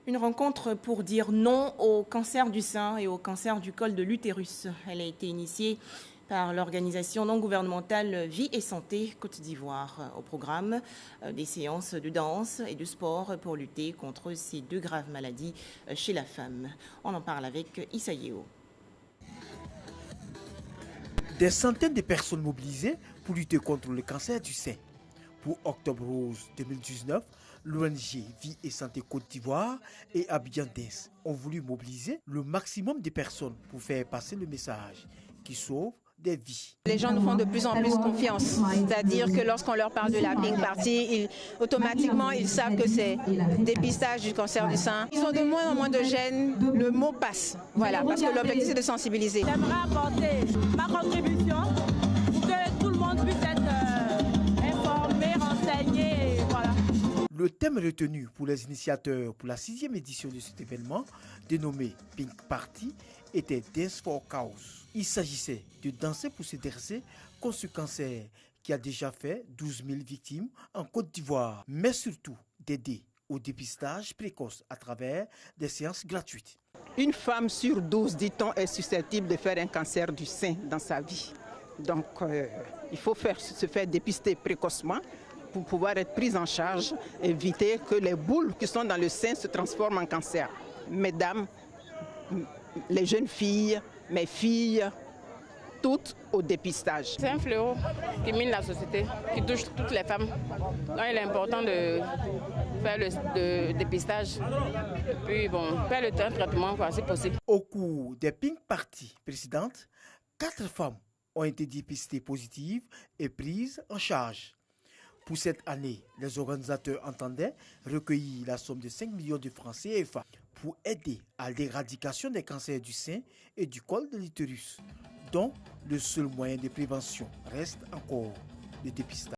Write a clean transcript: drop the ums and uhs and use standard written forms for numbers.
Une rencontre pour dire non au cancer du sein et au cancer du col de l'utérus. Elle a été initiée par l'organisation non gouvernementale Vie et Santé Côte d'Ivoire. Au programme, des séances de danse et de sport pour lutter contre ces deux graves maladies chez la femme. On en parle avec Issa Yeo. Des centaines de personnes mobilisées pour lutter contre le cancer du sein. Pour Octobre Rose 2019, l'ONG Vie et Santé Côte d'Ivoire et Abidjan Dance ont voulu mobiliser le maximum de personnes pour faire passer le message qui sauve des vies. Les gens nous font de plus en plus confiance, c'est-à-dire que lorsqu'on leur parle de la Pink Party, automatiquement ils savent que c'est dépistage du cancer du sein. Ils ont de moins en moins de gêne, le mot passe, voilà, parce que l'objectif c'est de sensibiliser. J'aimerais apporter ma contribution pour que tout le monde puisse être informé, renseigné, et voilà. Le thème retenu pour les initiateurs pour la 6e édition de cet événement, dénommé Pink Party, était Dance for Cause. Il s'agissait de danser pour se dresser contre ce cancer qui a déjà fait 12 000 victimes en Côte d'Ivoire, mais surtout d'aider au dépistage précoce à travers des séances gratuites. Une femme sur 12, dit-on, est susceptible de faire un cancer du sein dans sa vie. Donc, il faut se faire dépister précocement pour pouvoir être prise en charge, éviter que les boules qui sont dans le sein se transforment en cancer. Mesdames, les jeunes filles, mes filles, toutes au dépistage. C'est un fléau qui mine la société, qui touche toutes les femmes. Donc il est important de faire le dépistage et puis faire le traitement si possible. Au cours des Pink Party précédentes, 4 femmes ont été dépistées positives et prises en charge. Pour cette année, les organisateurs entendaient recueillir la somme de 5 millions de francs CFA pour aider à l'éradication des cancers du sein et du col de l'utérus, dont le seul moyen de prévention reste encore le dépistage.